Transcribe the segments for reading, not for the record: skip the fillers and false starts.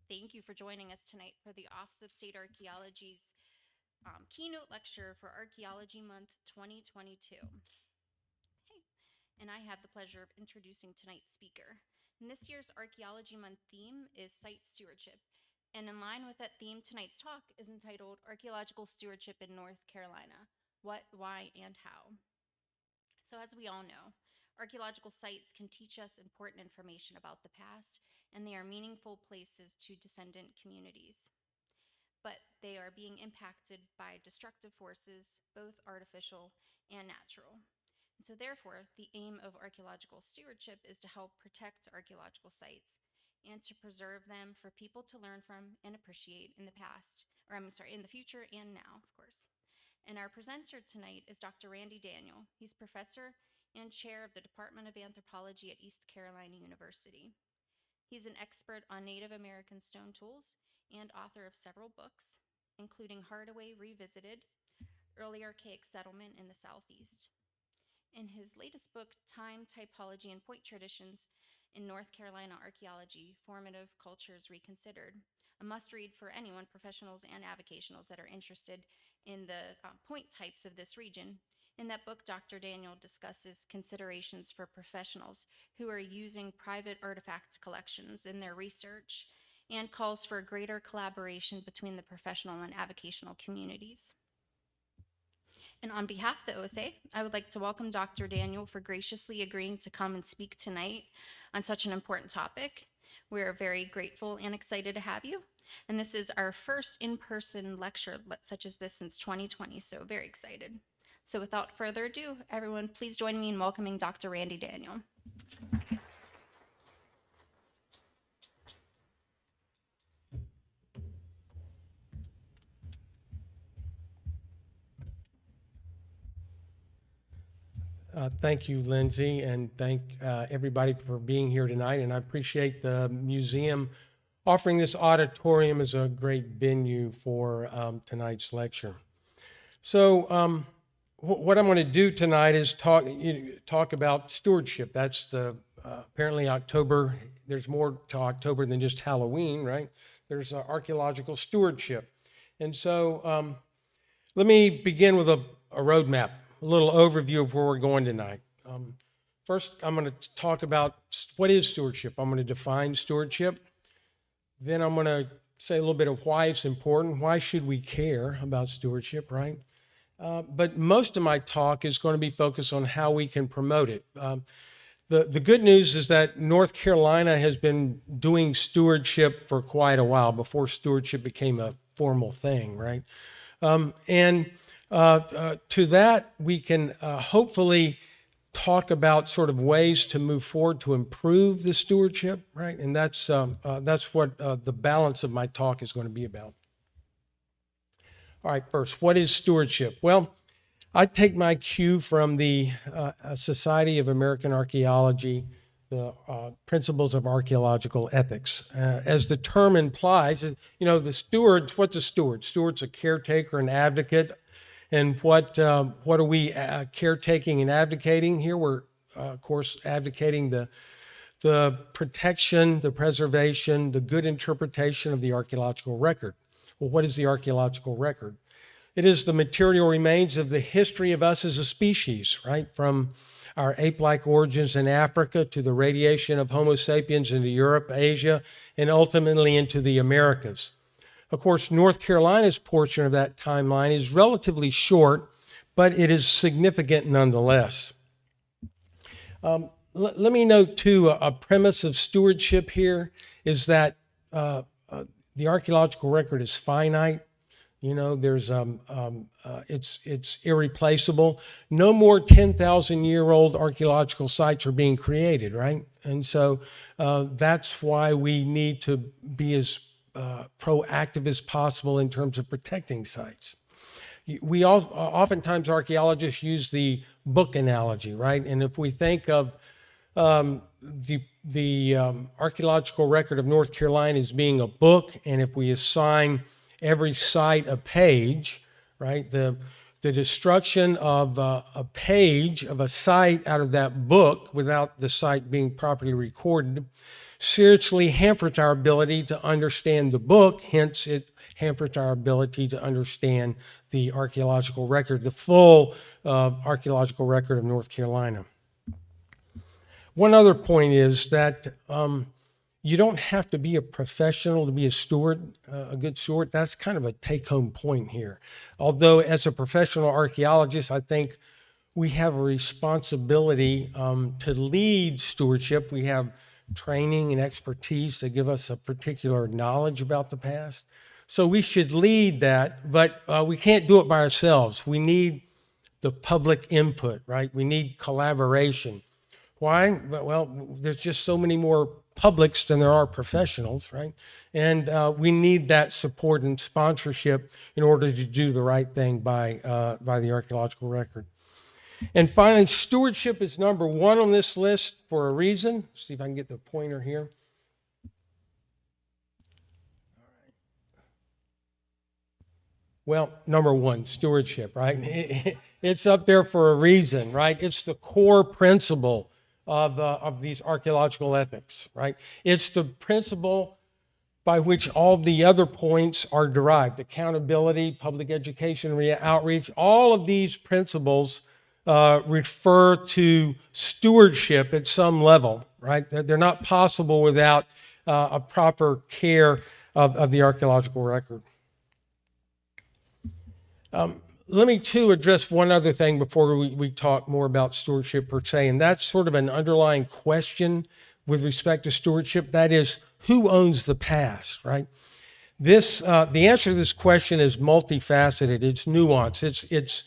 Thank you for joining us tonight for the Office of State Archaeology's keynote lecture for Archaeology Month 2022. Hey, and I have the pleasure of introducing tonight's speaker. And this year's Archaeology Month theme is Site Stewardship. And in line with that theme, tonight's talk is entitled Archaeological Stewardship in North Carolina: What, Why, and How. So as we all know, archaeological sites can teach us important information about the past, and they are meaningful places to descendant communities. But they are being impacted by destructive forces, both artificial and natural. And so therefore, the aim of archaeological stewardship is to help protect archaeological sites and to preserve them for people to learn from and appreciate in the past, in the future and now, of course. And our presenter tonight is Dr. Randy Daniel. He's professor and chair of the Department of Anthropology at East Carolina University. He's an expert on Native American stone tools and author of several books, including Hardaway Revisited, Early Archaic Settlement in the Southeast. In his latest book, Time, Typology, and Point Traditions in North Carolina Archaeology, Formative Cultures Reconsidered, a must-read for anyone, professionals and avocationals, that are interested in the point types of this region. In that book, Dr. Daniel discusses considerations for professionals who are using private artifact collections in their research and calls for greater collaboration between the professional and avocational communities. And on behalf of the OSA, I would like to welcome Dr. Daniel for graciously agreeing to come and speak tonight on such an important topic. We're very grateful and excited to have you. And this is our first in-person lecture such as this since 2020, so very excited. So without further ado, everyone, please join me in welcoming Dr. Randy Daniel. Thank you, Lindsay, and thank everybody for being here tonight. And I appreciate the museum offering this auditorium as a great venue for tonight's lecture. So what I'm going to do tonight is talk about stewardship. That's the apparently October. There's more to October than just Halloween, right? There's archaeological stewardship. And so let me begin with a roadmap. A little overview of where we're going tonight. First, I'm going to talk about what is stewardship. I'm going to define stewardship. Then I'm going to say a little bit of why it's important. Why should we care about stewardship, right? But most of my talk is going to be focused on how we can promote it. The good news is that North Carolina has been doing stewardship for quite a while before stewardship became a formal thing, right? To that, we can hopefully talk about sort of ways to move forward to improve the stewardship, right? And that's what the balance of my talk is going to be about. All right, first, what is stewardship? Well, I take my cue from the Society of American Archaeology, the principles of archaeological ethics. As the term implies, the stewards, what's a steward? Steward's a caretaker, an advocate. And what are we caretaking and advocating here? We're, of course, advocating the protection, the preservation, the good interpretation of the archaeological record. Well, what is the archaeological record? It is the material remains of the history of us as a species, right? From our ape-like origins in Africa to the radiation of Homo sapiens into Europe, Asia, and ultimately into the Americas. Of course, North Carolina's portion of that timeline is relatively short, but it is significant nonetheless. Let me note, too, a premise of stewardship here is that the archaeological record is finite. There's it's irreplaceable. No more 10,000-year-old archaeological sites are being created, right? And so that's why we need to be as proactive as possible in terms of protecting sites. We oftentimes archaeologists use the book analogy, right? And if we think of the archaeological record of North Carolina as being a book, and if we assign every site a page, right? The destruction of a page of a site out of that book without the site being properly recorded seriously hampers our ability to understand the book. Hence, it hampers our ability to understand the archaeological record, the full archaeological record of North Carolina. One other point is that you don't have to be a professional to be a steward, a good steward. That's kind of a take-home point here. Although as a professional archaeologist, I think we have a responsibility to lead stewardship. We have training and expertise that give us a particular knowledge about the past. So we should lead that, but we can't do it by ourselves. We need the public input, right? We need collaboration. Why? Well, there's just so many more publics than there are professionals, right? And we need that support and sponsorship in order to do the right thing by the archaeological record. And finally, stewardship is number one on this list for a reason. See if I can get the pointer here. Well, number one, stewardship, right? It's up there for a reason, right? It's the core principle of these archaeological ethics, right? It's the principle by which all the other points are derived: accountability, public education, outreach. All of these principles refer to stewardship at some level, right? They're not possible without a proper care of the archaeological record. Let me, too, address one other thing before we talk more about stewardship per se, and that's sort of an underlying question with respect to stewardship. That is, who owns the past, right? The answer to this question is multifaceted. It's nuanced.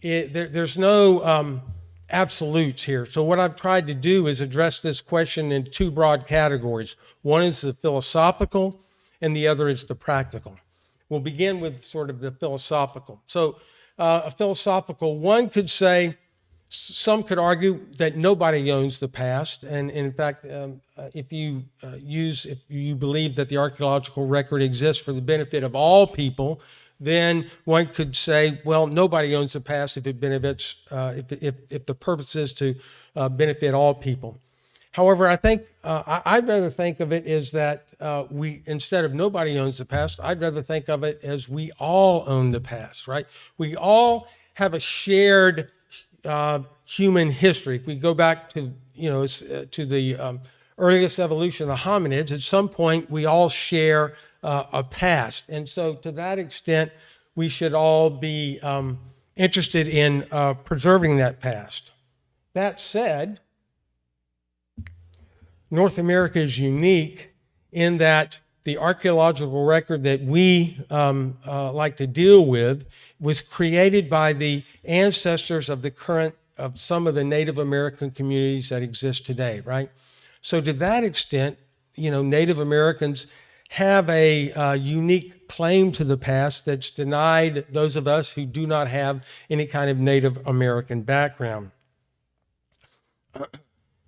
There's no absolutes here. So what I've tried to do is address this question in two broad categories. One is the philosophical, and the other is the practical. We'll begin with sort of the philosophical. So a philosophical, one could say, some could argue that nobody owns the past. And in fact, if you believe that the archaeological record exists for the benefit of all people, then one could say, well, nobody owns the past if it benefits, if the purpose is to benefit all people. However, I think I'd rather think of it as that instead of nobody owns the past, I'd rather think of it as we all own the past, right? We all have a shared human history. If we go back to the earliest evolution of the hominids, at some point we all share a past, and so to that extent, we should all be interested in preserving that past. That said, North America is unique in that the archaeological record that we like to deal with was created by the ancestors of some of the Native American communities that exist today, right? So to that extent, Native Americans have a unique claim to the past that's denied those of us who do not have any kind of Native American background.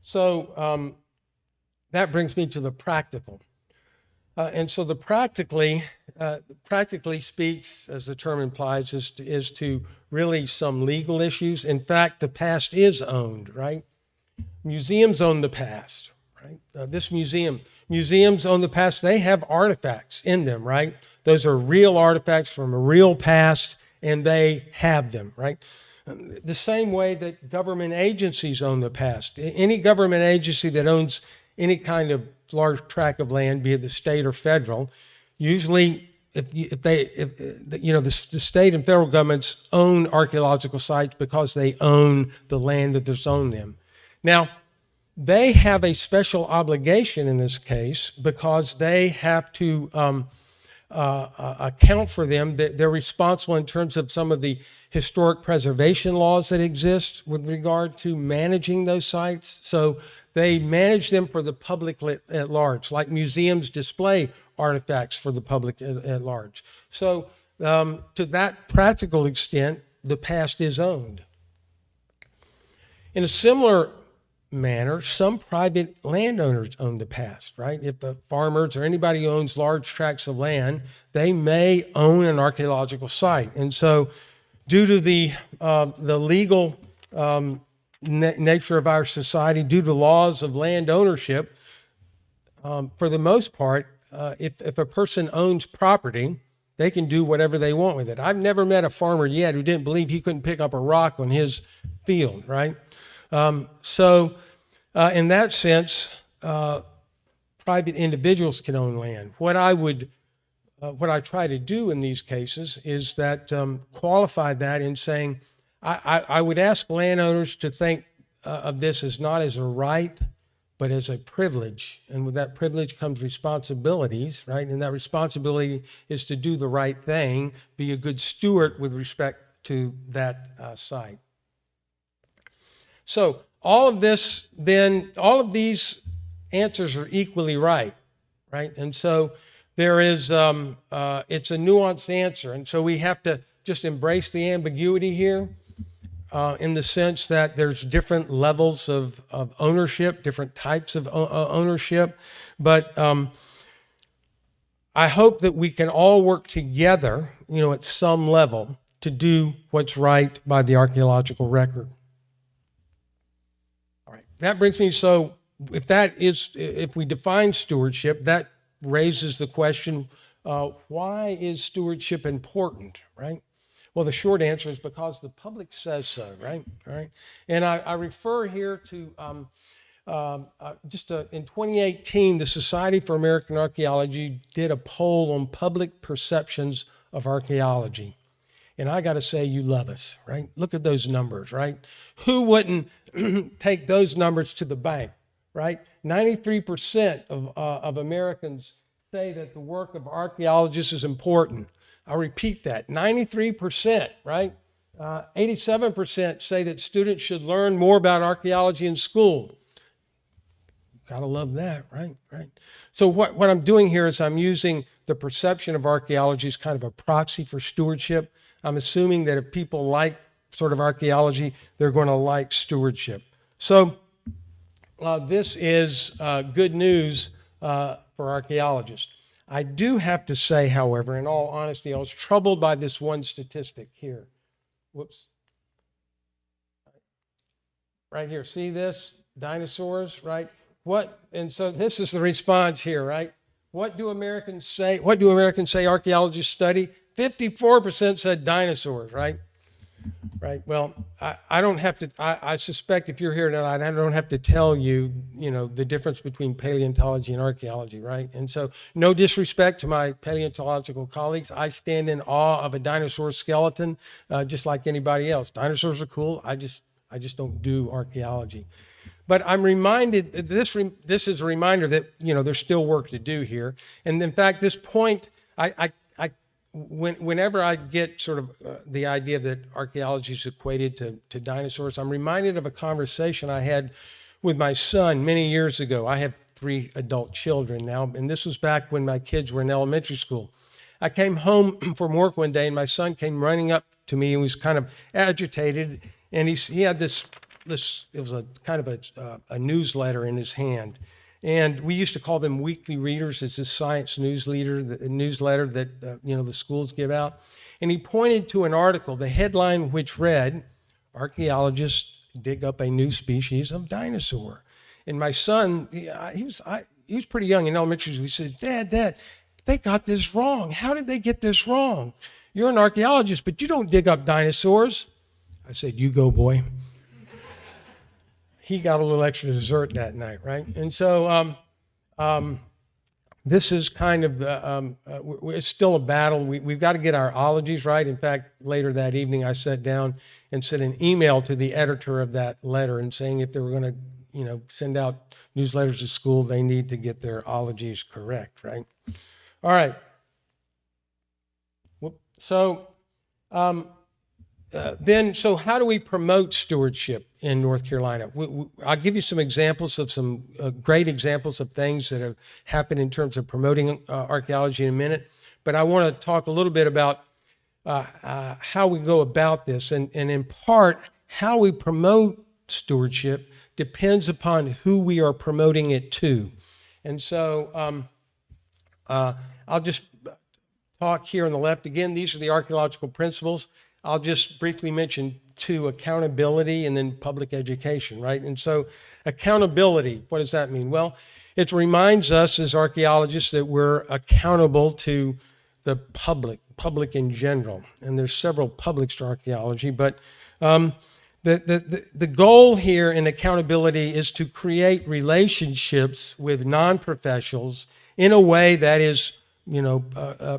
So that brings me to the practical. And so the practically speaks, as the term implies, is to really some legal issues. In fact, the past is owned, right? Museums own the past, right? Museums own the past. They have artifacts in them, right? Those are real artifacts from a real past, and they have them, right? The same way that government agencies own the past. Any government agency that owns any kind of large tract of land, be it the state or federal, usually if the state and federal governments own archaeological sites because they own the land that that's on them. Now, they have a special obligation in this case because they have to account for them. They're responsible in terms of some of the historic preservation laws that exist with regard to managing those sites. So they manage them for the public at large, like museums display artifacts for the public at large. So to that practical extent, the past is owned. In a similar manner, some private landowners own the past, right? If the farmers or anybody who owns large tracts of land, they may own an archaeological site. And so due to the legal nature of our society, due to laws of land ownership, for the most part, if a person owns property, they can do whatever they want with it. I've never met a farmer yet who didn't believe he couldn't pick up a rock on his field, right? In that sense, private individuals can own land. What I try to do in these cases is that qualify that in saying, I would ask landowners to think of this as not as a right, but as a privilege. And with that privilege comes responsibilities, right? And that responsibility is to do the right thing, be a good steward with respect to that site. So all of these answers are equally right? And so there is, it's a nuanced answer. And so we have to just embrace the ambiguity here in the sense that there's different levels of ownership, different types of ownership. But I hope that we can all work together, at some level to do what's right by the archaeological record. All right, that brings me, so if we define stewardship, that raises the question, why is stewardship important, right? Well, the short answer is because the public says so, right? All right. And I refer here to in 2018, the Society for American Archaeology did a poll on public perceptions of archaeology. And I got to say, you love us, right? Look at those numbers, right? Who wouldn't take those numbers to the bank, right? 93% of Americans say that the work of archaeologists is important. I'll repeat that, 93%, right? 87% say that students should learn more about archaeology in school. Gotta love that, right? So what I'm doing here is I'm using the perception of archaeology as kind of a proxy for stewardship. I'm assuming that if people like sort of archaeology, they're going to like stewardship. So this is good news for archaeologists. I do have to say, however, in all honesty, I was troubled by this one statistic here. Whoops. Right here, see this? Dinosaurs, right? And so this is the response here, right? What do Americans say archaeologists study? 54% said dinosaurs, right? Right. Well, I don't have to, I suspect if you're here tonight, I don't have to tell you, the difference between paleontology and archaeology, right? And so no disrespect to my paleontological colleagues. I stand in awe of a dinosaur skeleton, just like anybody else. Dinosaurs are cool. I just don't do archaeology. But I'm reminded, this is a reminder that, there's still work to do here. And in fact, this point, whenever I get sort of the idea that archaeology is equated to dinosaurs, I'm reminded of a conversation I had with my son many years ago. I have 3 adult children now, and this was back when my kids were in elementary school. I came home from work one day, and my son came running up to me and was kind of agitated, and he had this it was a kind of a newsletter in his hand. And we used to call them weekly readers. It's a science newsletter that the schools give out. And he pointed to an article, the headline which read, "Archaeologists dig up a new species of dinosaur." And my son, he was pretty young in elementary school. He said, Dad, they got this wrong. How did they get this wrong? You're an archaeologist, but you don't dig up dinosaurs. I said, "You go, boy." He got a little extra dessert that night, right? And so this is kind of it's still a battle. We've got to get our ologies right. In fact, later that evening, I sat down and sent an email to the editor of that letter and saying if they were going to, send out newsletters to school, they need to get their ologies correct, right? All right. So so how do we promote stewardship in North Carolina? I'll give you some examples of some great examples of things that have happened in terms of promoting archaeology in a minute. But I want to talk a little bit about how we go about this. And in part, how we promote stewardship depends upon who we are promoting it to. And so I'll just talk here on the left. Again, these are the archaeological principles. I'll just briefly mention two: accountability and then public education, right? And so accountability, what does that mean? Well, it reminds us as archaeologists that we're accountable to the public in general. And there's several publics to archaeology, but the goal here in accountability is to create relationships with non-professionals in a way that is,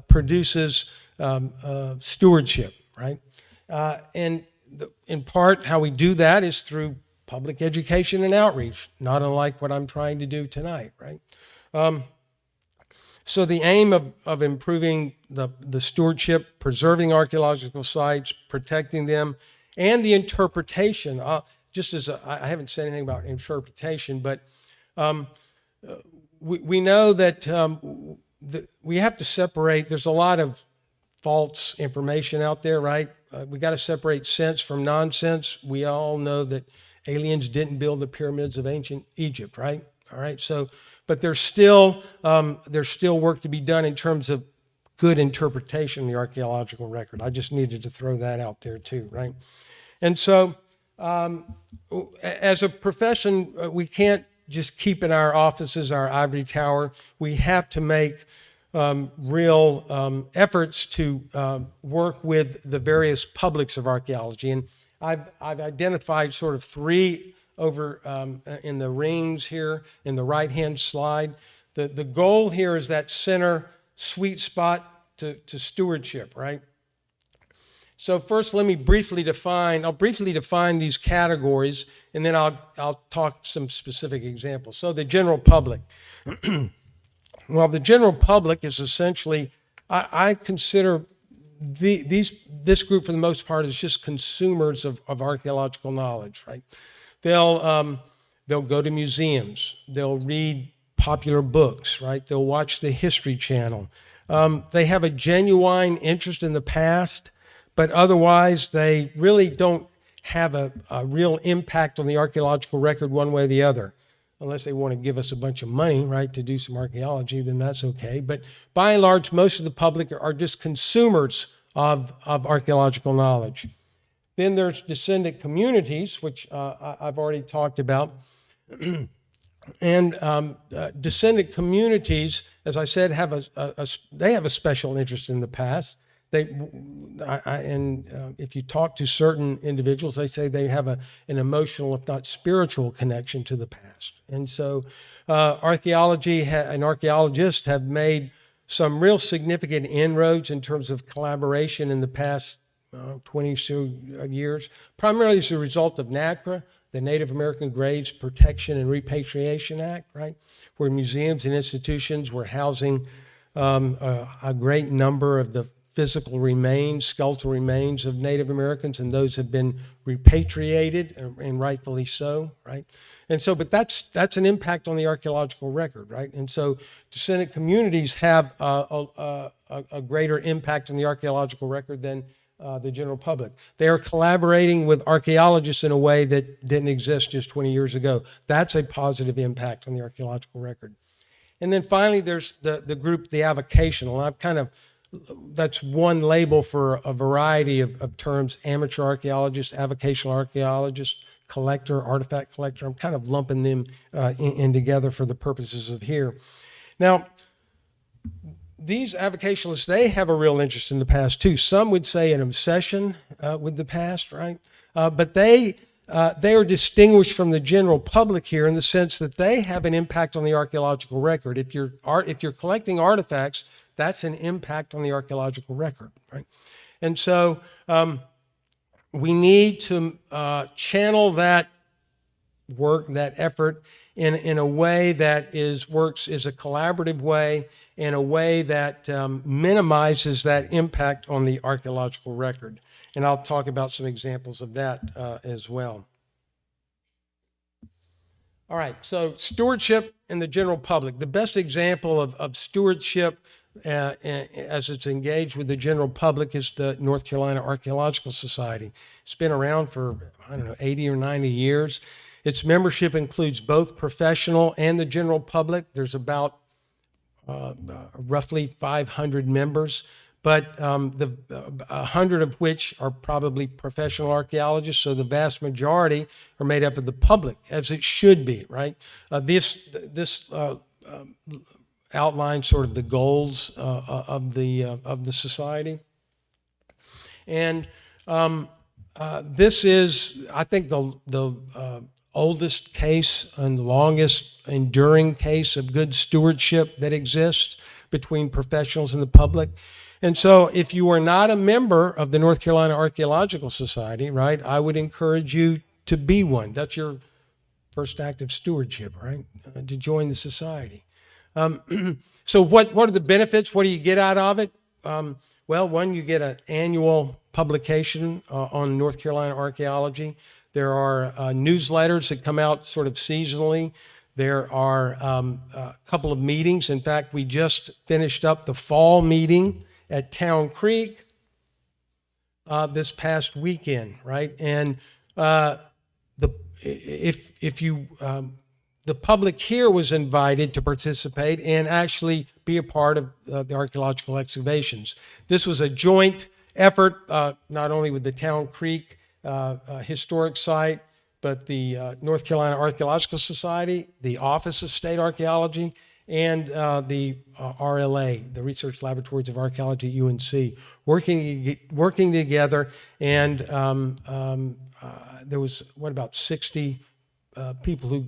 produces stewardship, right? In part, how we do that is through public education and outreach, not unlike what I'm trying to do tonight, right? So the aim of improving the stewardship, preserving archaeological sites, protecting them, and the interpretation, I haven't said anything about interpretation, but we know that we have to separate. There's a lot of false information out there, right? We got to separate sense from nonsense. We all know that aliens didn't build the pyramids of ancient Egypt, right? All right. So, but there's still work to be done in terms of good interpretation of the archaeological record. I just needed to throw that out there too, right? And so, as a profession, we can't just keep in our offices our ivory tower. We have to make real efforts to work with the various publics of archaeology. And I've identified sort of three over in the rings here in the right-hand slide. The goal here is that center sweet spot to stewardship, right? So first, let me briefly define these categories, and then I'll talk some specific examples. So the general public. Well, the general public is essentially, I consider this group for the most part is just consumers of archaeological knowledge, right? They'll go to museums, they'll read popular books, right? They'll watch the History Channel. They have a genuine interest in the past, but otherwise they really don't have a real impact on the archaeological record one way or the other. Unless they want to give us a bunch of money, right, to do some archaeology, then that's okay. But by and large, most of the public are just consumers of archaeological knowledge. Then there's descendant communities, which I've already talked about. And descendant communities, as I said, have they have a special interest in the past. If you talk to certain individuals, they say they have an emotional, if not spiritual, connection to the past. And so archaeology and archaeologists have made some real significant inroads in terms of collaboration in the past 20 years, primarily as a result of NAGPRA, the Native American Graves Protection and Repatriation Act, right, where museums and institutions were housing a great number of the physical remains, skeletal remains of Native Americans, and those have been repatriated, and rightfully so, right? And so, but that's an impact on the archaeological record, right? And so descendant communities have a greater impact on the archaeological record than the general public. They are collaborating with archaeologists in a way that didn't exist just 20 years ago. That's a positive impact on the archaeological record. And then finally, there's the group, the avocational. That's one label for a variety of terms: amateur archaeologists, avocational archaeologists, collector, artifact collector. I'm kind of lumping them in together for the purposes of here. Now, these avocationalists, they have a real interest in the past too. Some would say an obsession with the past, right? But they are distinguished from the general public here in the sense that they have an impact on the archaeological record. If you're collecting artifacts, that's an impact on the archaeological record, right? And so we need to channel that work, that effort, in a way that works as a collaborative way, in a way that minimizes that impact on the archaeological record. And I'll talk about some examples of that as well. All right, so stewardship in the general public. The best example of stewardship as it's engaged with the general public is the North Carolina Archaeological Society. It's been around for, 80 or 90 years. Its membership includes both professional and the general public. There's about roughly 500 members, but 100 of which are probably professional archaeologists, so the vast majority are made up of the public, as it should be, right? This outlines sort of the goals of the society. And this is, I think, the oldest case and longest enduring case of good stewardship that exists between professionals and the public. And so if you are not a member of the North Carolina Archaeological Society, right, I would encourage you to be one. That's your first act of stewardship, right, to join the society. So what are the benefits? What do you get out of it? Well, one, you get an annual publication on North Carolina archaeology. There are newsletters that come out sort of seasonally. There are a couple of meetings. In fact, we just finished up the fall meeting at Town Creek this past weekend, right? And the public here was invited to participate and actually be a part of the archaeological excavations. This was a joint effort, not only with the Town Creek historic site, but the North Carolina Archaeological Society, the Office of State Archaeology, and the RLA, the Research Laboratories of Archaeology at UNC, working together. And there was, about 60 people who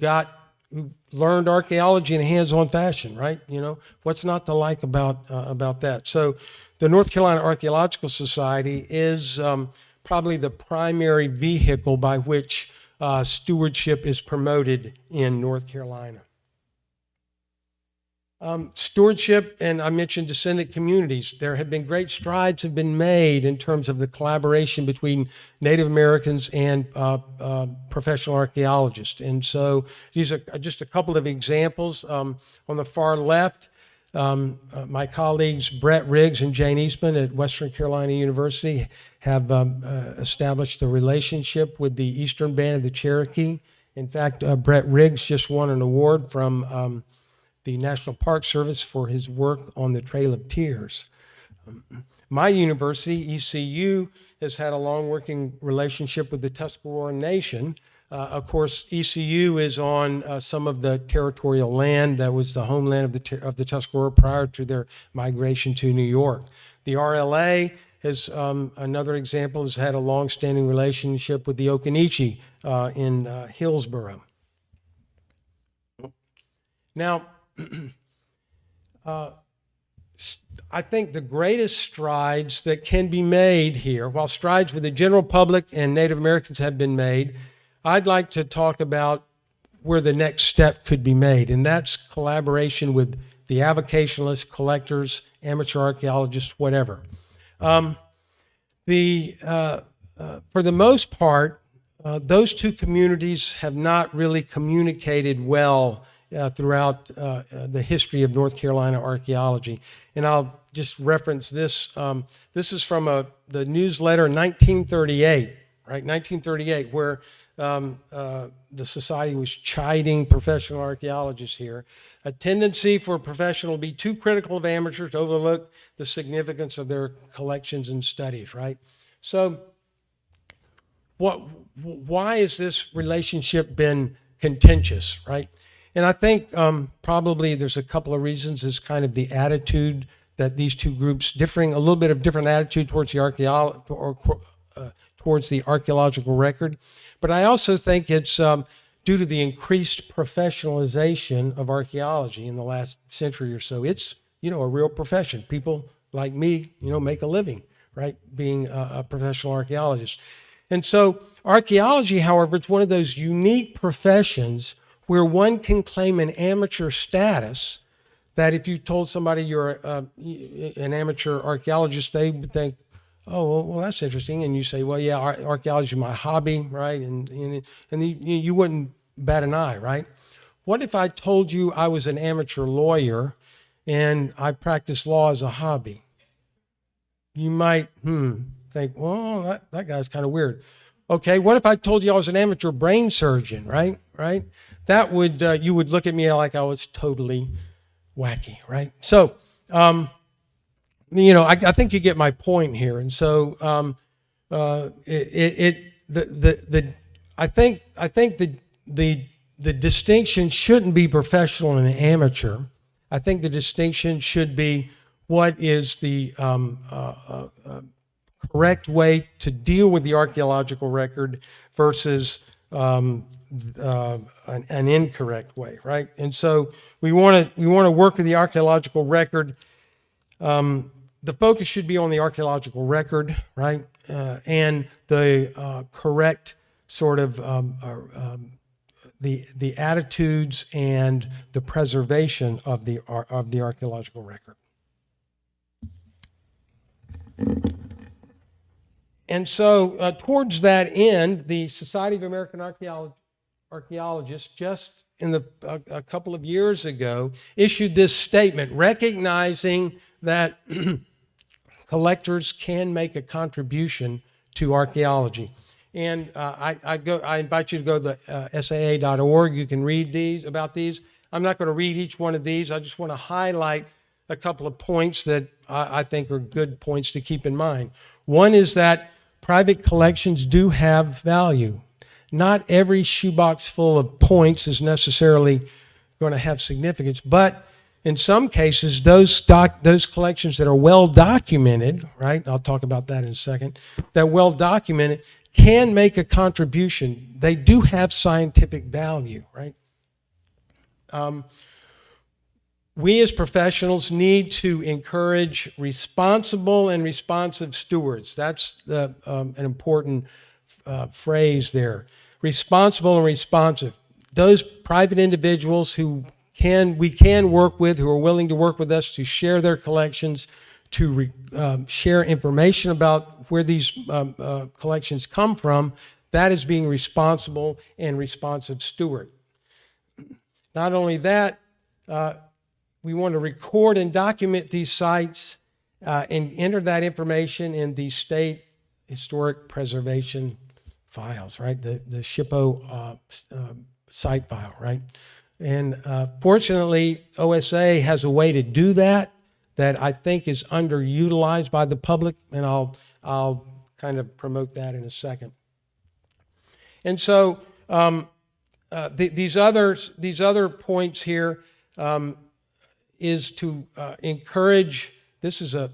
learned archaeology in a hands-on fashion, right? You know, what's not to like about that? So the North Carolina Archaeological Society is probably the primary vehicle by which stewardship is promoted in North Carolina. Stewardship, and I mentioned descendant communities. There have been great strides have been made in terms of the collaboration between Native Americans and professional archaeologists. And so these are just a couple of examples. On the far left, my colleagues Brett Riggs and Jane Eastman at Western Carolina University have established a relationship with the Eastern Band of the Cherokee. In fact, Brett Riggs just won an award from the National Park Service for his work on the Trail of Tears. My university, ECU, has had a long working relationship with the Tuscarora Nation. Of course, ECU is on some of the territorial land that was the homeland of the Tuscarora prior to their migration to New York. The RLA has, another example, has had a long-standing relationship with the Occaneechi in Hillsborough. Now, I think the greatest strides that can be made here, while strides with the general public and Native Americans have been made, I'd like to talk about where the next step could be made, and that's collaboration with the avocationalists, collectors, amateur archaeologists, whatever. For the most part, those two communities have not really communicated well throughout the history of North Carolina archaeology. And I'll just reference this. This is from the newsletter 1938, right? 1938, where the society was chiding professional archaeologists here. A tendency for a professional to be too critical of amateurs to overlook the significance of their collections and studies, right? So why has this relationship been contentious, right? And I think probably there's a couple of reasons. Is kind of the attitude that these two groups differing, a little bit of different attitude towards the archaeological record. But I also think it's due to the increased professionalization of archaeology in the last century or so. It's, a real profession. People like me, make a living, right, being a professional archaeologist. And so archaeology, however, it's one of those unique professions where one can claim an amateur status that if you told somebody you're an amateur archaeologist, they would think, oh, well, that's interesting. And you say, well, yeah, archaeology is my hobby, right? And you wouldn't bat an eye, right? What if I told you I was an amateur lawyer and I practice law as a hobby? You might think, well, that guy's kind of weird. Okay, what if I told you I was an amateur brain surgeon, right? That would, you would look at me like I was totally wacky, right? So I think you get my point here. And so I think the distinction shouldn't be professional and amateur. I think the distinction should be what is the correct way to deal with the archaeological record versus an incorrect way, right? And so we want to work with the archaeological record. The focus should be on the archaeological record, right, and the correct sort of the attitudes and the preservation of the archaeological record. And so towards that end, the Society of American Archaeologists just a couple of years ago issued this statement recognizing that collectors can make a contribution to archaeology. And I invite you to go to saa.org. You can read about these. I'm not going to read each one of these. I just want to highlight a couple of points that I think are good points to keep in mind. One is that private collections do have value. Not every shoebox full of points is necessarily going to have significance, but in some cases, those collections that are well documented, right? I'll talk about that in a second. That well documented can make a contribution. They do have scientific value, right? We as professionals need to encourage responsible and responsive stewards. That's an important phrase there. Responsible and responsive. Those private individuals who we can work with, who are willing to work with us to share their collections, to share information about where these collections come from, that is being responsible and responsive steward. Not only that, we want to record and document these sites and enter that information in the state historic preservation files, right? The SHPO site file, right? And fortunately, OSA has a way to do that I think is underutilized by the public, and I'll kind of promote that in a second. And so these other points here is to encourage. This is an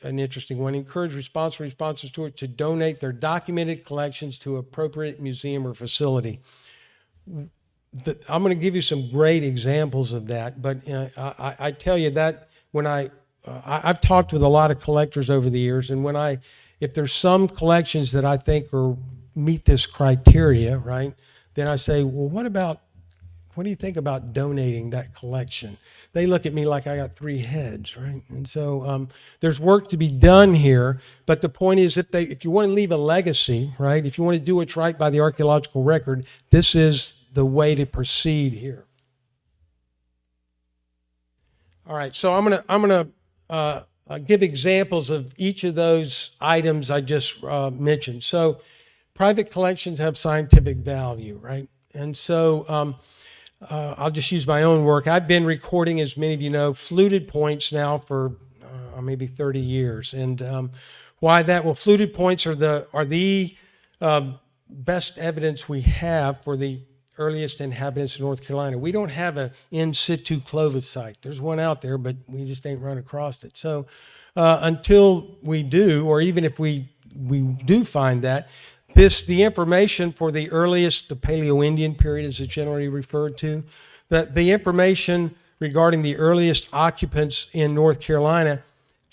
interesting one. Encourage responsive stewards to donate their documented collections to appropriate museum or facility. I'm going to give you some great examples of that, but I tell you that when I've talked with a lot of collectors over the years, and if there's some collections that I think meet this criteria, right, then I say, well, what do you think about donating that collection? They look at me like I got three heads, right? And so there's work to be done here, but the point is if you want to leave a legacy, right, if you want to do what's right by the archaeological record, this is the way to proceed here. All right, so I'm gonna give examples of each of those items I just mentioned. So private collections have scientific value, right? And so I'll just use my own work. I've been recording, as many of you know, fluted points now for maybe 30 years. And why that? Well, fluted points are the best evidence we have for the earliest inhabitants of North Carolina. We don't have an in situ Clovis site. There's one out there, but we just ain't run across it. So until we do, or even if we do find that, the information for the earliest, the Paleo-Indian period is generally referred to, that the information regarding the earliest occupants in North Carolina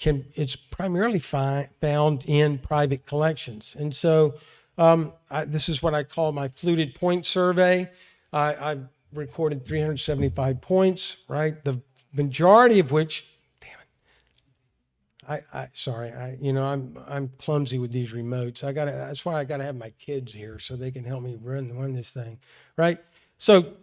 it's primarily found in private collections. And so this is what I call my fluted point survey. I've recorded 375 points, right? The majority of which, I'm clumsy with these remotes. That's why I gotta have my kids here so they can help me run this thing, right? So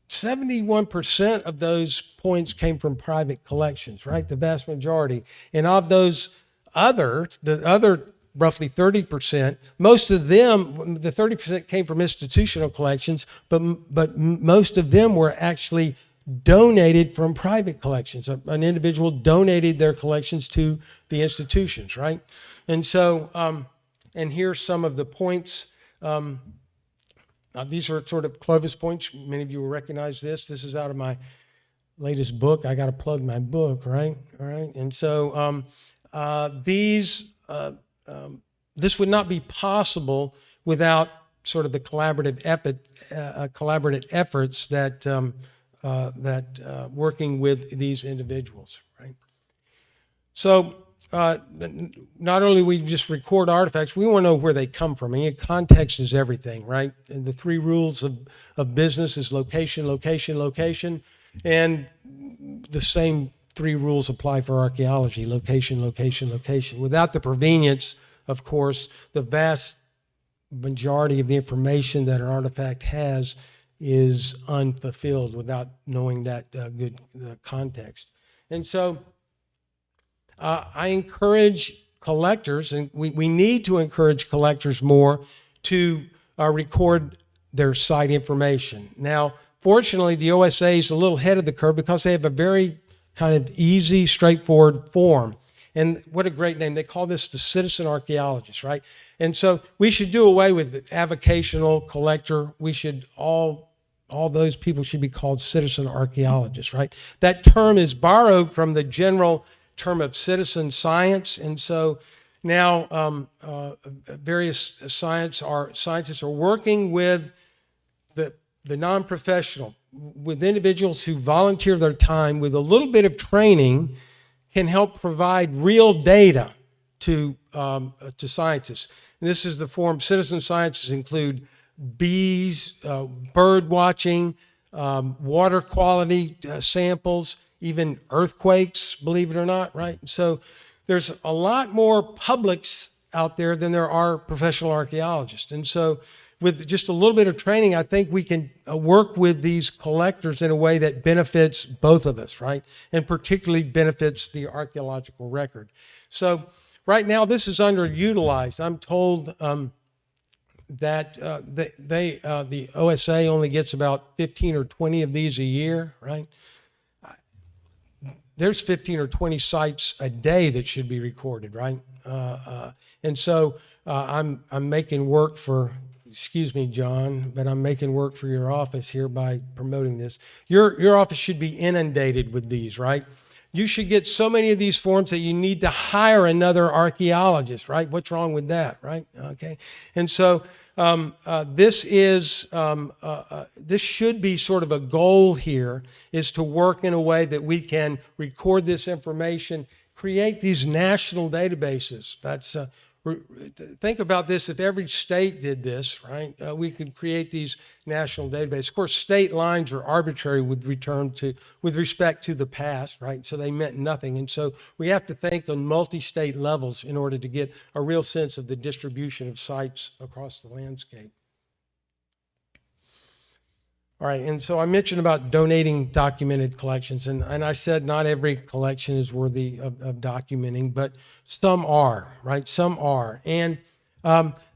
71% of those points came from private collections, right? The vast majority. And of those the other roughly 30%, most of them, the 30% came from institutional collections, but most of them were actually donated from private collections. An individual donated their collections to the institutions, right? And so, and here's some of the points. These are sort of Clovis points. Many of you will recognize this. This is out of my latest book. I got to plug my book, right? All right. And so this would not be possible without sort of the collaborative efforts that working with these individuals, right? So not only we just record artifacts, we want to know where they come from. I mean, context is everything, right? And the three rules of business is location, location, location, and the same three rules apply for archaeology: location, location, location. Without the provenience, of course, the vast majority of the information that an artifact has is unfulfilled without knowing that good context. And so I encourage collectors, and we need to encourage collectors more to record their site information. Now, fortunately, the OSA is a little ahead of the curve because they have a very kind of easy, straightforward form. And what a great name. They call this the citizen archaeologist, right? And so we should do away with the avocational collector. We should all those people should be called citizen archaeologists, right? That term is borrowed from the general term of citizen science. And so now various scientists are working with the non-professional, with individuals who volunteer their time with a little bit of training can help provide real data to scientists. And this is the form. Citizen sciences include bees, bird watching, water quality samples, even earthquakes, believe it or not, right? So there's a lot more publics out there than there are professional archaeologists. And so with just a little bit of training, I think we can work with these collectors in a way that benefits both of us, right? And particularly benefits the archaeological record. So right now, this is underutilized. I'm told that the OSA only gets about 15 or 20 of these a year, right? There's 15 or 20 sites a day that should be recorded, right? And so I'm making work for, excuse me, John, but I'm making work for your office here by promoting this. Your office should be inundated with these, right? You should get so many of these forms that you need to hire another archaeologist, right? What's wrong with that, right? Okay. And so this should be sort of a goal here, is to work in a way that we can record this information, create these national databases. That's think about this. If every state did this, right, we could create these national databases. Of course, state lines are arbitrary with respect to the past, right? So they meant nothing. And so we have to think on multi-state levels in order to get a real sense of the distribution of sites across the landscape. All right, and so I mentioned about donating documented collections, and I said not every collection is worthy of documenting, but some are, right? Some are. And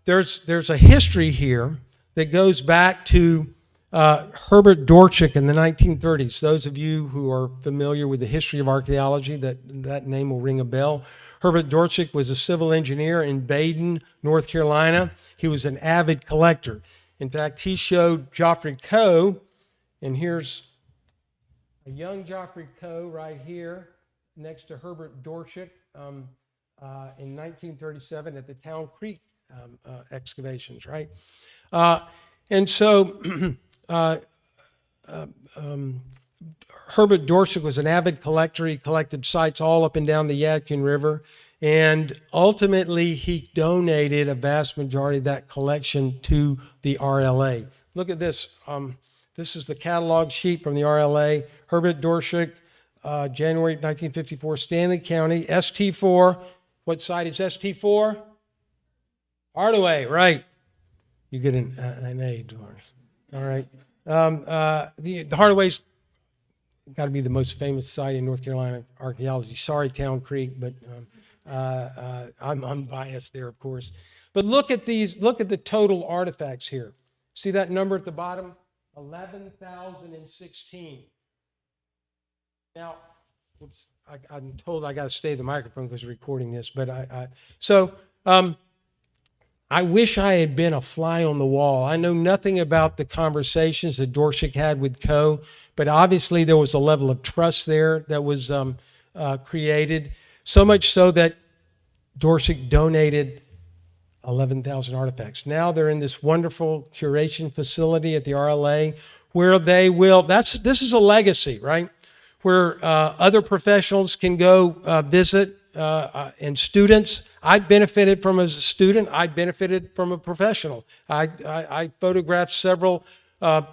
there's a history here that goes back to Herbert Dorchik in the 1930s. Those of you who are familiar with the history of archaeology, that name will ring a bell. Herbert Dorchik was a civil engineer in Baden, North Carolina. He was an avid collector. In fact, he showed Geoffrey Coe, and here's a young Geoffrey Coe right here next to Herbert Dorchik in 1937 at the Town Creek excavations, right? And so Herbert Dorchik was an avid collector. He collected sites all up and down the Yadkin River. And ultimately, he donated a vast majority of that collection to the RLA. Look at this. This is the catalog sheet from the RLA. Herbert Dorchik, January 1954, Stanley County, ST4. What site is ST4? Hardaway, right. You get an A, Doris. All right. The Hardaway's got to be the most famous site in North Carolina archaeology. Sorry, Town Creek, but I'm unbiased there, of course. But look at these. Look at the total artifacts here. See that number at the bottom? 11,016. Now, oops, I'm told I got to stay the microphone because we're recording this, but so I wish I had been a fly on the wall. I know nothing about the conversations that Dorshik had with Coe, but obviously there was a level of trust there that was created, so much so that Dorshik donated 11,000 artifacts. Now they're in this wonderful curation facility at the RLA where they will, this is a legacy, right? Where other professionals can go visit and students. I benefited from as a student. I benefited from a professional. I photographed several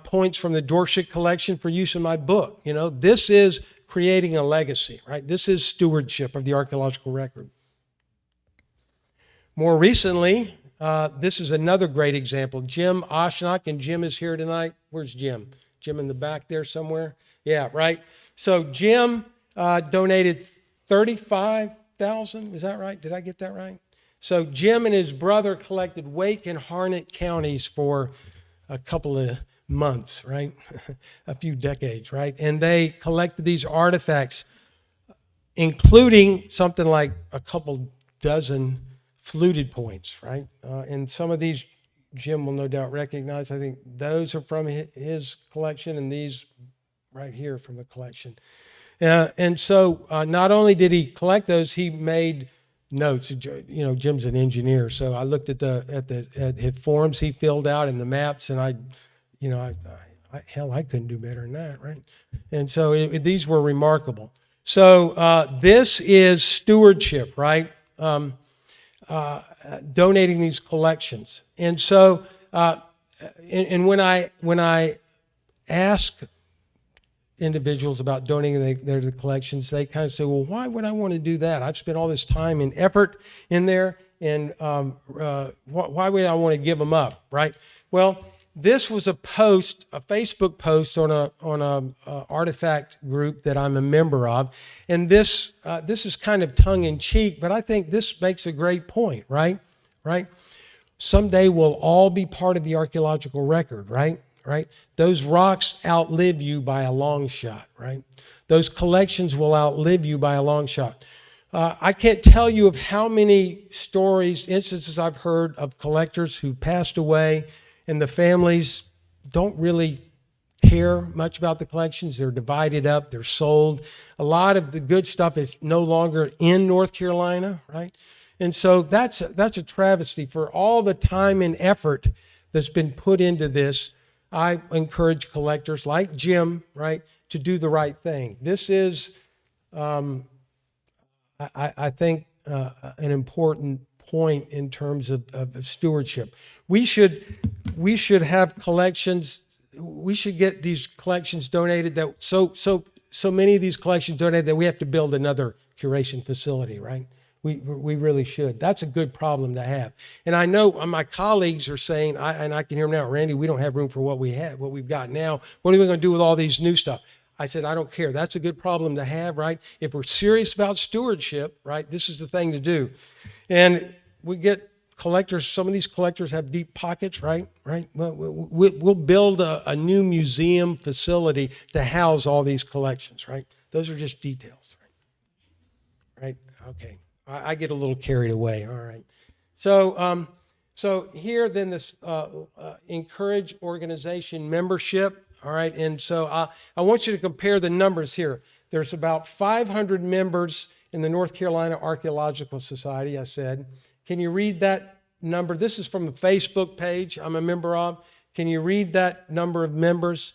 points from the Dorshik collection for use in my book. You know, this is creating a legacy, right? This is stewardship of the archaeological record. More recently, this is another great example. Jim Oshnok, and Jim is here tonight. Where's Jim? Jim in the back there somewhere? Yeah, right. So Jim donated 35,000. Is that right? Did I get that right? So Jim and his brother collected Wake and Harnett counties for a couple of months, right? A few decades, right? And they collected these artifacts, including something like a couple dozen fluted points, right? And some of these Jim will no doubt recognize. I think those are from his collection, and these right here from the collection. And so not only did he collect those, he made notes. You know, Jim's an engineer, so I looked at his forms he filled out and the maps, and I couldn't do better than that, right? And so these were remarkable. So this is stewardship, right? Donating these collections. And so, and when I ask individuals about donating their collections, they kind of say, well, why would I want to do that? I've spent all this time and effort in there, and why would I want to give them up, right? Well, this was a Facebook post on a artifact group that I'm a member of, and this is kind of tongue in cheek, but I think this makes a great point, right? Someday we'll all be part of the archaeological record, right? Those rocks outlive you by a long shot, right? Those collections will outlive you by a long shot. I can't tell you of how many stories, instances I've heard of collectors who passed away, and the families don't really care much about the collections. They're divided up, they're sold. A lot of the good stuff is no longer in North Carolina, right? And so that's a travesty for all the time and effort that's been put into this. I encourage collectors like Jim, right, to do the right thing. This is, I think, an important point in terms of stewardship. We should have collections. We should get these collections donated. That so many of these collections donated that we have to build another curation facility, right? We really should. That's a good problem to have. And I know my colleagues are saying, and I can hear them now, Randy, we don't have room for what we've got now. What are we going to do with all these new stuff? I said, I don't care. That's a good problem to have, right? If we're serious about stewardship, right, this is the thing to do. And we get collectors, some of these collectors have deep pockets, right? We'll build a new museum facility to house all these collections, right? Those are just details, right? Okay. I get a little carried away. All right. So here then this encourage organization membership. All right. And so I want you to compare the numbers here. There's about 500 members in the North Carolina Archaeological Society, I said. Can you read that number? This is from a Facebook page I'm a member of. Can you read that number of members?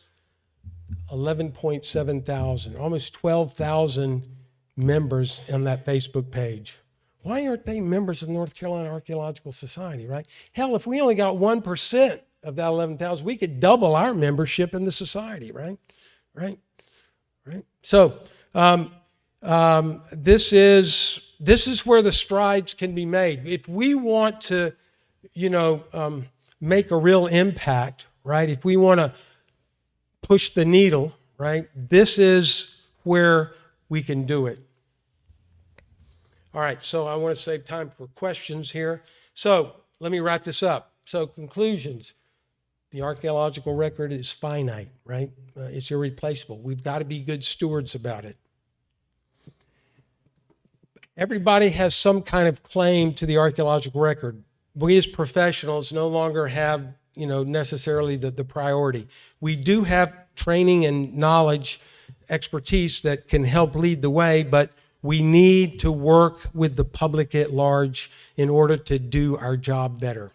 11.7 thousand, almost 12,000 members on that Facebook page. Why aren't they members of the North Carolina Archaeological Society, right? Hell, if we only got 1% of that 11,000, we could double our membership in the society, right? So this is where the strides can be made. If we want to, make a real impact, right? If we want to push the needle, right? This is where we can do it. All right, so I want to save time for questions here. So let me wrap this up. So conclusions. The archaeological record is finite, right? It's irreplaceable. We've got to be good stewards about it, everybody has some kind of claim to the archaeological record. We as professionals no longer have, necessarily the priority. We do have training and knowledge, expertise that can help lead the way, but we need to work with the public at large in order to do our job better.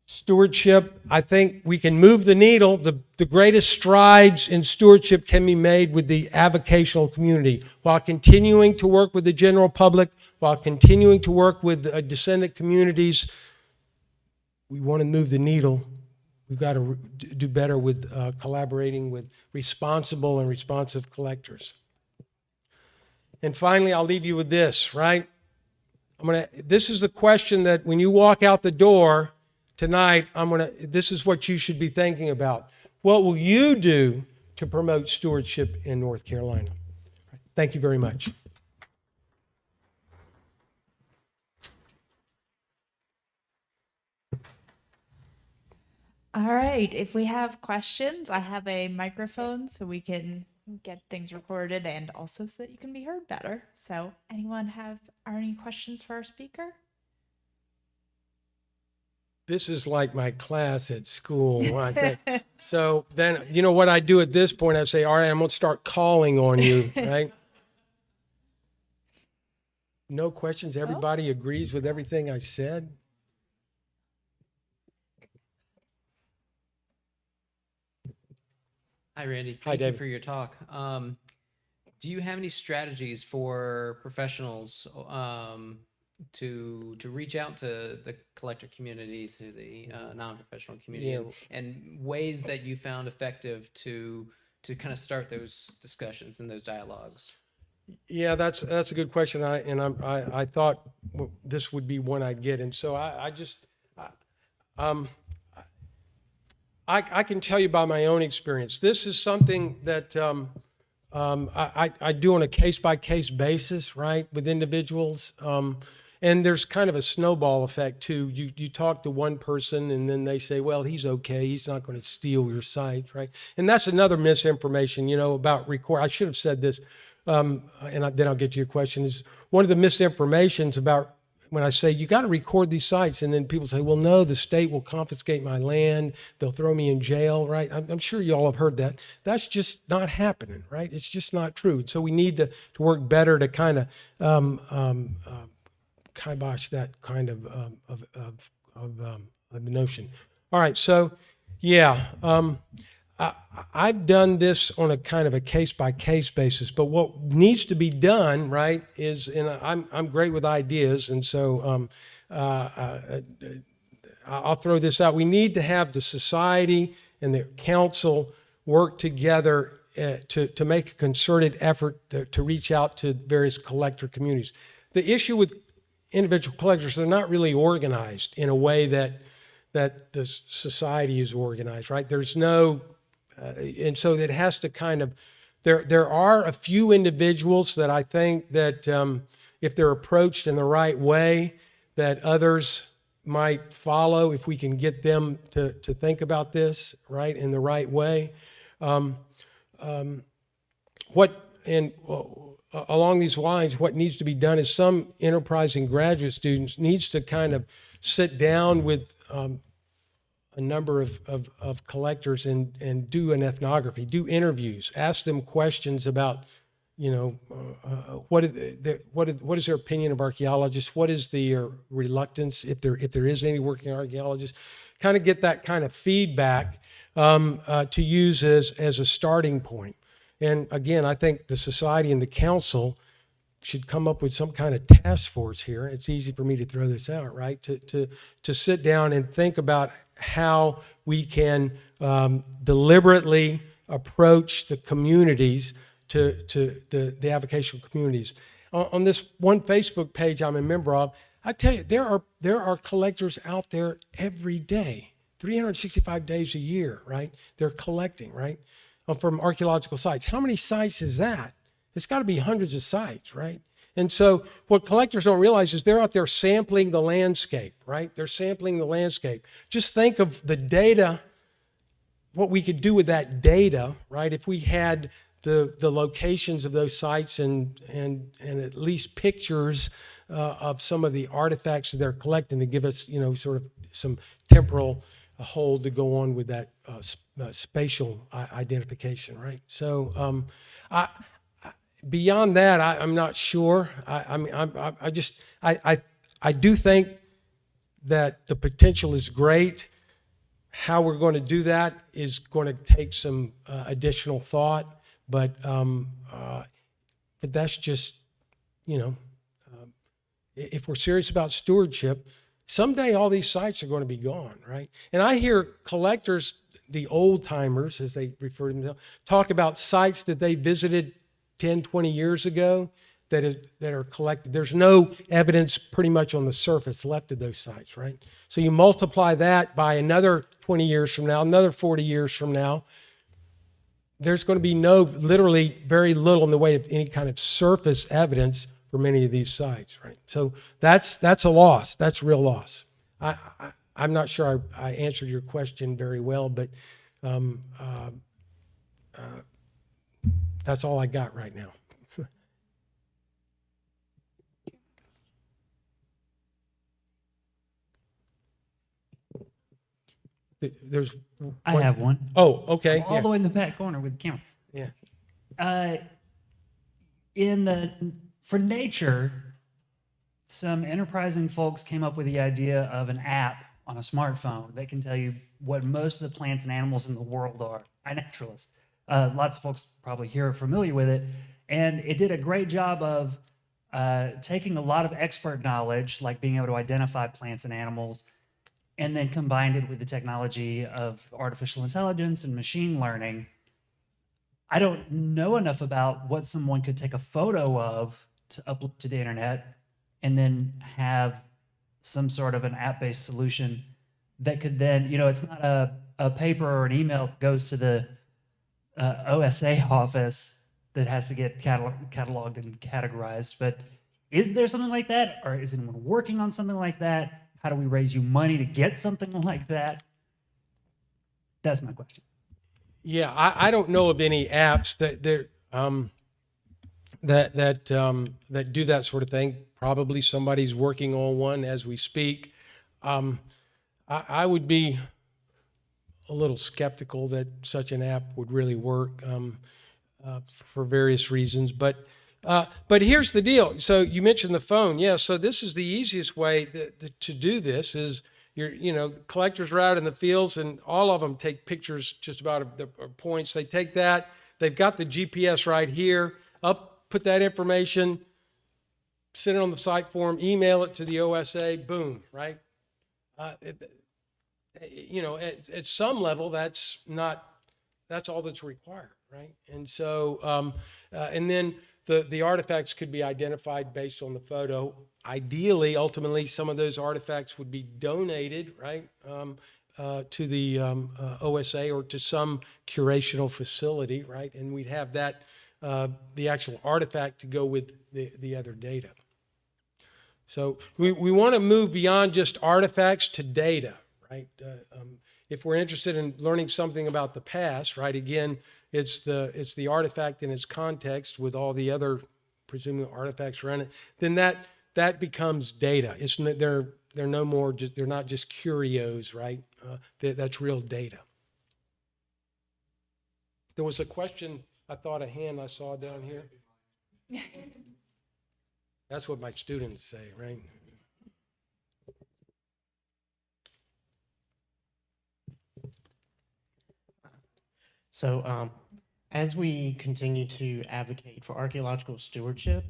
Stewardship, I think we can move the needle. The greatest strides in stewardship can be made with the avocational community while continuing to work with the general public, while continuing to work with descendant communities. We want to move the needle. We've got to do better with collaborating with responsible and responsive collectors. And finally, I'll leave you with this, right? This is the question that when you walk out the door tonight, this is what you should be thinking about. What will you do to promote stewardship in North Carolina? Thank you very much. All right, if we have questions, I have a microphone so we can get things recorded and also so that you can be heard better. So anyone have any questions for our speaker? This is like my class at school. So then, what I do at this point, I say, all right, I'm going to start calling on you, right? No questions? Everybody agrees with everything I said? Hi, Randy. Hi, Thank you David. for your talk. Do you have any strategies for professionals to reach out to the collector community, to the non-professional community, and ways that you found effective to kind of start those discussions and those dialogues? Yeah, that's a good question. I thought this would be one I'd get, and so I can tell you by my own experience. This is something that I do on a case-by-case basis, right, with individuals. And there's kind of a snowball effect, too. You talk to one person, and then they say, well, he's okay. He's not going to steal your sites, right? And that's another misinformation, about record. I should have said this, then I'll get to your question, is one of the misinformations about when I say, you got to record these sites, and then people say, well, no, the state will confiscate my land. They'll throw me in jail, right? I'm sure you all have heard that. That's just not happening, right? It's just not true. So we need to work better to kind of kibosh that kind of notion. All right, so yeah, I've done this on a kind of a case-by-case basis, but what needs to be done, right, is, and I'm great with ideas, and so I'll throw this out. We need to have the society and the council work together to make a concerted effort to reach out to various collector communities. The issue with individual collectors, they're not really organized in a way that the society is organized, right? There's no... and so it has to kind of, there are a few individuals that I think that if they're approached in the right way, that others might follow if we can get them to think about this, right, in the right way. Along these lines, what needs to be done is some enterprising graduate students needs to kind of sit down with a number of collectors and do an ethnography, do interviews, ask them questions about, what is their opinion of archaeologists, what is their reluctance, if there is any working archaeologists, kind of get that kind of feedback to use as a starting point. And again, I think the society and the council should come up with some kind of task force here. It's easy for me to throw this out, right? To sit down and think about how we can deliberately approach the communities, to the avocational communities. On this one Facebook page I'm a member of, I tell you, there are collectors out there every day, 365 days a year, right? They're collecting, right? From archaeological sites. How many sites is that? It's got to be hundreds of sites, right? And so what collectors don't realize is they're out there sampling the landscape, right? They're sampling the landscape. Just think of the data, what we could do with that data, right? If we had the locations of those sites and at least pictures of some of the artifacts that they're collecting to give us, sort of some temporal hold to go on with that spatial identification, right? So beyond that, I'm not sure. I do think that the potential is great. How we're going to do that is going to take some additional thought, but that's just, if we're serious about stewardship, someday all these sites are going to be gone, right? And I hear collectors, the old timers, as they refer to themselves, talk about sites that they visited 10, 20 years ago that are collected. There's no evidence pretty much on the surface left of those sites, right? So you multiply that by another 20 years from now, another 40 years from now, there's going to be literally very little in the way of any kind of surface evidence for many of these sites, right? So that's a loss. That's real loss. I'm not sure I answered your question very well, but that's all I got right now. There's. I have one. Oh, okay. All the way in the back corner with the camera. Yeah. For nature, some enterprising folks came up with the idea of an app on a smartphone that can tell you what most of the plants and animals in the world are. I'm a naturalist. Lots of folks probably here are familiar with it. And it did a great job of taking a lot of expert knowledge, like being able to identify plants and animals, and then combined it with the technology of artificial intelligence and machine learning. I don't know enough about what someone could take a photo of to upload to the internet and then have some sort of an app-based solution that could then, it's not a paper or an email that goes to the OSA office that has to get cataloged and categorized. But is there something like that? Or is anyone working on something like that? How do we raise you money to get something like that? That's my question. Yeah, I don't know of any apps that do that sort of thing. Probably somebody's working on one as we speak. I would be a little skeptical that such an app would really work for various reasons. But here's the deal. So you mentioned the phone. Yeah, so this is the easiest way to do this is collectors are out in the fields and all of them take pictures just about of the points. They take that. They've got the GPS right here. Put that information, send it on the site form, email it to the OSA, boom, right? At some level, that's all that's required, right? And so, and then the artifacts could be identified based on the photo. Ideally, ultimately, some of those artifacts would be donated, right, to the OSA or to some curational facility, right? And we'd have that, the actual artifact to go with the other data. So we want to move beyond just artifacts to data, right? If we're interested in learning something about the past, right, again, it's the artifact in its context with all the other presumably artifacts around it, then that becomes data. They're no more, they're not just curios, right? That's real data. There was a question, I thought a hand I saw down here. That's what my students say, right? So as we continue to advocate for archaeological stewardship,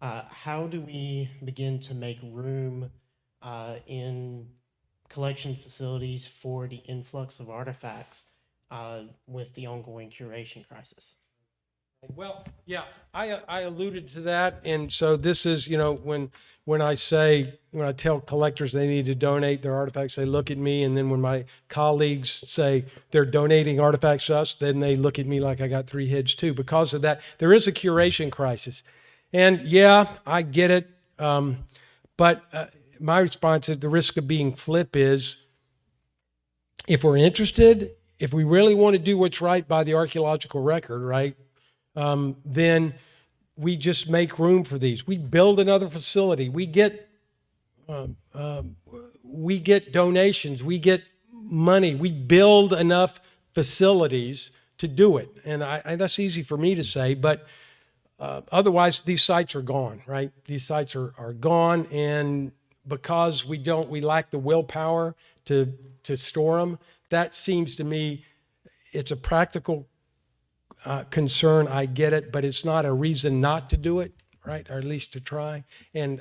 how do we begin to make room in collection facilities for the influx of artifacts with the ongoing curation crisis? Well, yeah, I alluded to that, and so this is, when I tell collectors they need to donate their artifacts, they look at me, and then when my colleagues say they're donating artifacts to us, then they look at me like I got three heads too. Because of that, there is a curation crisis, and yeah, I get it, but my response at the risk of being flip is, if we're interested, if we really want to do what's right by the archaeological record, right? then we just make room for these. We build another facility. We get donations. We get money. We build enough facilities to do it. And that's easy for me to say, but otherwise these sites are gone, right? These sites are gone, and because we lack the willpower to store them, that seems to me it's a practical concern. I get it, but it's not a reason not to do it, right? Or at least to try. And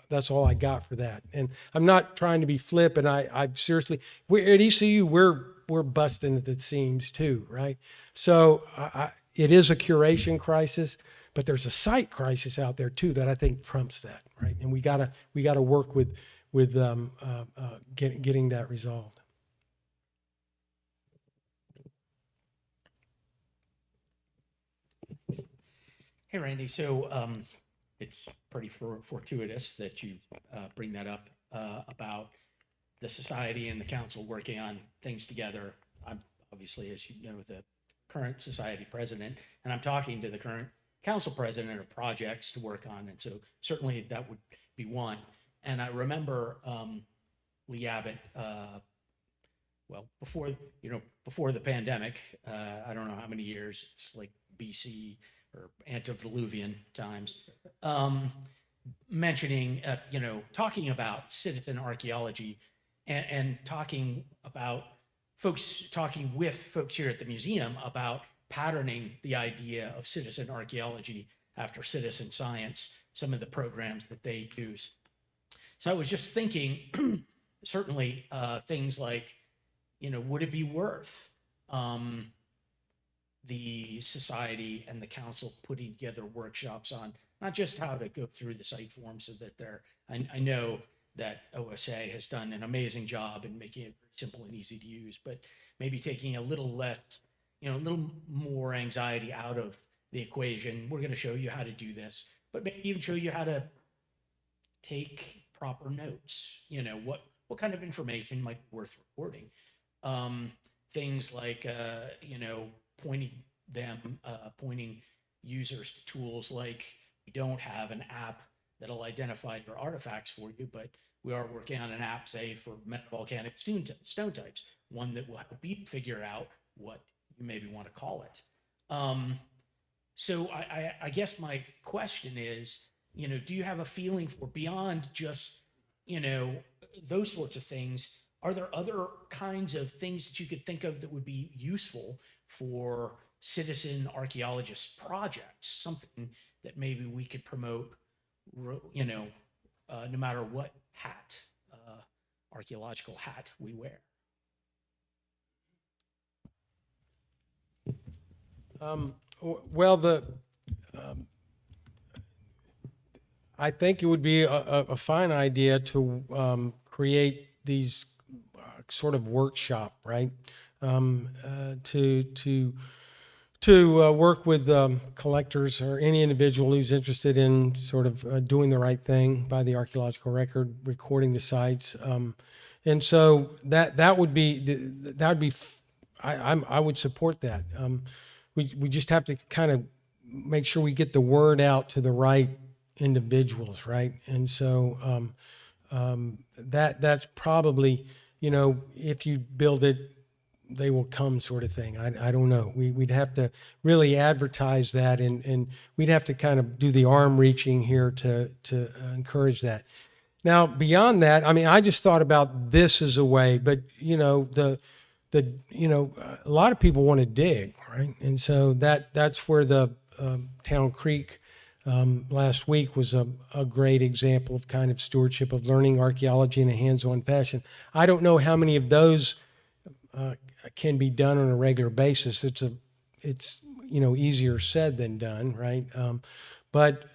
that's all I got for that. And I'm not trying to be flip. And I seriously, we're at ECU, we're busting at the seams too, right? So it is a curation crisis, but there's a site crisis out there too that I think trumps that, right? And we gotta work with getting that resolved. Hey, Randy. So it's pretty fortuitous that you bring that up about the society and the council working on things together. I'm obviously, as you know, the current society president, and I'm talking to the current council president of projects to work on. And so certainly that would be one. And I remember Lee Abbott, well, before the pandemic, I don't know how many years, it's like BC or antediluvian times, mentioning, talking about citizen archaeology and talking with folks here at the museum about patterning the idea of citizen archaeology after citizen science, some of the programs that they use. So I was just thinking, certainly things like, would it be worth the society and the council putting together workshops on not just how to go through the site forms so that I know that OSA has done an amazing job in making it simple and easy to use, but maybe taking a little less, a little more anxiety out of the equation. We're going to show you how to do this, but maybe even show you how to take proper notes. What kind of information might be worth recording. Things like, pointing users to tools like, we don't have an app that'll identify your artifacts for you, but we are working on an app, say, for metavolcanic stone types, one that will help you figure out what you maybe want to call it. So I guess my question is, do you have a feeling for beyond just, those sorts of things? Are there other kinds of things that you could think of that would be useful for citizen archaeologist projects? Something that maybe we could promote, no matter what archaeological hat we wear. Well, I think it would be a fine idea to create these sort of workshop, right? To work with collectors or any individual who's interested in sort of doing the right thing by the archaeological record, recording the sites, and so that would be I would support that. We just have to kind of make sure we get the word out to the right individuals, right? And so that's probably, if you build it, they will come sort of thing. I don't know. We'd have to really advertise that, and we'd have to kind of do the arm reaching here to encourage that. Now, beyond that, I just thought about this as a way, but a lot of people want to dig, right? And so that's where the Town Creek last week was a great example of kind of stewardship of learning archaeology in a hands-on fashion. I don't know how many of those can be done on a regular basis. It's easier said than done, right? But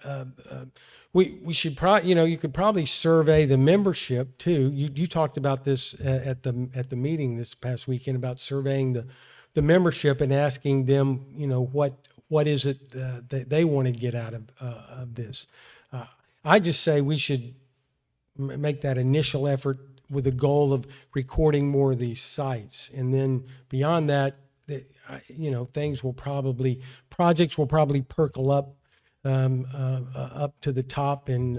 we should probably, you could probably survey the membership too. You talked about this at the meeting this past weekend about surveying the membership and asking them, what is it that they want to get out of this. I just say we should make that initial effort with the goal of recording more of these sites. And then beyond that, things will probably, projects will probably percolate up to the top, and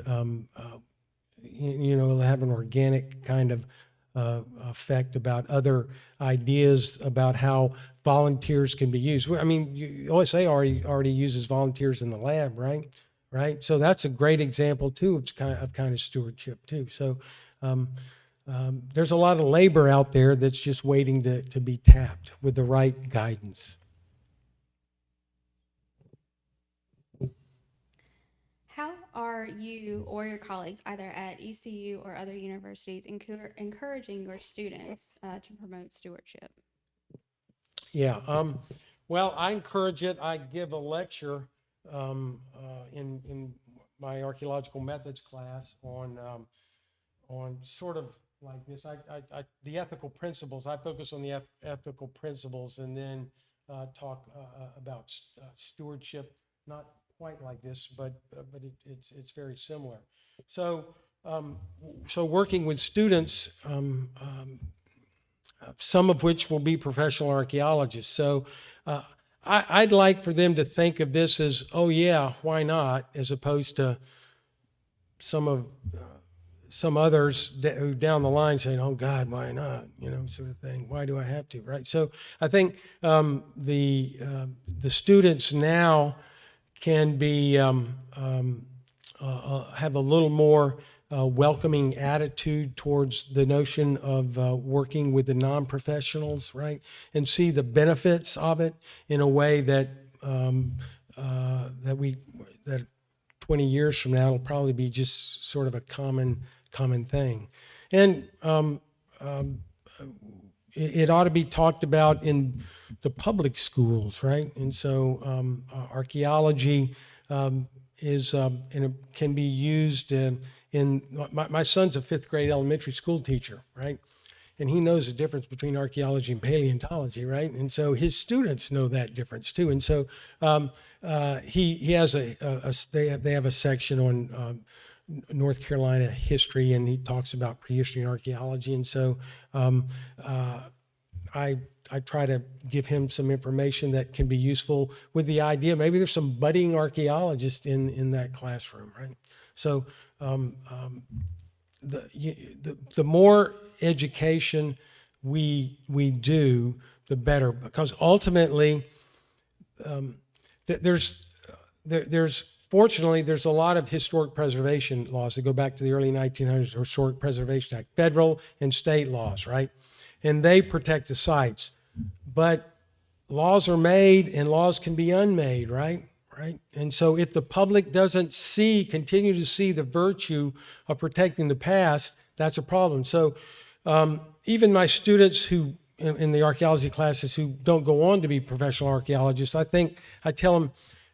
it'll have an organic kind of effect about other ideas about how volunteers can be used. I mean, OSA already uses volunteers in the lab, right? Right. So that's a great example too of kind of stewardship too. So there's a lot of labor out there that's just waiting to be tapped with the right guidance. How are you or your colleagues, either at ECU or other universities, encouraging your students to promote stewardship? Yeah. Well, I encourage it. I give a lecture in my archaeological methods class on sort of like this. The ethical principles. I focus on the ethical principles, and then talk about stewardship. Not quite like this, but it's very similar. So working with students, some of which will be professional archaeologists. So I'd like for them to think of this as, oh yeah, why not, as opposed to some others who down the line saying, oh God, why not, sort of thing. Why do I have to, right? So I think the students now can be have a little more welcoming attitude towards the notion of working with the non-professionals, right? And see the benefits of it in a way that that 20 years from now will probably be just sort of a common thing. And it ought to be talked about in the public schools, right? And so archaeology can be used in my son's a 5th grade elementary school teacher, right? And he knows the difference between archaeology and paleontology, right? And so his students know that difference too. And so he has they have a section on North Carolina history, and he talks about prehistory and archaeology. And so I try to give him some information that can be useful with the idea maybe there's some budding archaeologists in that classroom, right? So the more education we do, the better, because ultimately fortunately, there's a lot of historic preservation laws that go back to the early 1900s, or Historic Preservation Act, federal and state laws, right? And they protect the sites. But laws are made and laws can be unmade, right? Right? And so if the public doesn't continue to see the virtue of protecting the past, that's a problem. So even my students who, in the archaeology classes, who don't go on to be professional archaeologists, I tell them,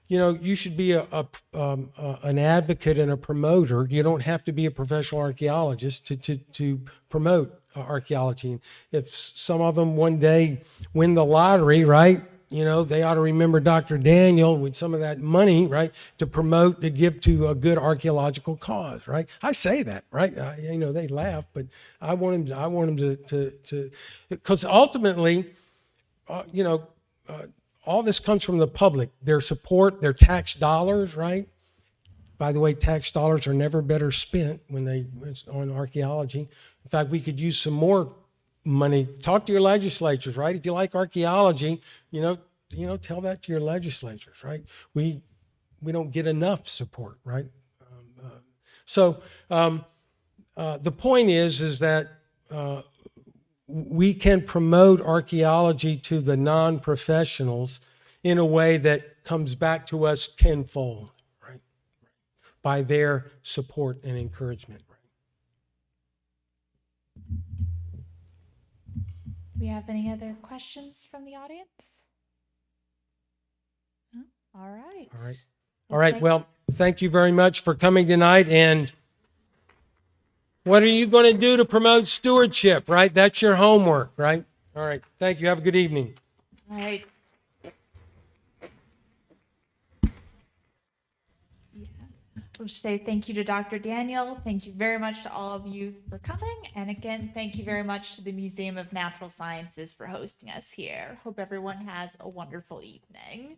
you should be an advocate and a promoter. You don't have to be a professional archaeologist to promote archaeology. If some of them one day win the lottery, right, they ought to remember Dr. Daniel with some of that money, right, to give to a good archaeological cause, right? I say that, right? They laugh, but I want them to, because ultimately, all this comes from the public, their support, their tax dollars, right? By the way, tax dollars are never better spent it's on archaeology. In fact, we could use some more money. Talk to your legislatures, right? If you like archaeology, tell that to your legislatures, right? We don't get enough support, right? So the point is that we can promote archaeology to the non-professionals in a way that comes back to us tenfold, right? By their support and encouragement. Do we have any other questions from the audience? No? All right. All right. Well, thank you very much for coming tonight. And what are you going to do to promote stewardship, right? That's your homework, right? All right. Thank you. Have a good evening. All right. Yeah. we'll just say thank you to Dr. Daniel. Thank you very much to all of you for coming. And again, thank you very much to the Museum of Natural Sciences for hosting us here. Hope everyone has a wonderful evening.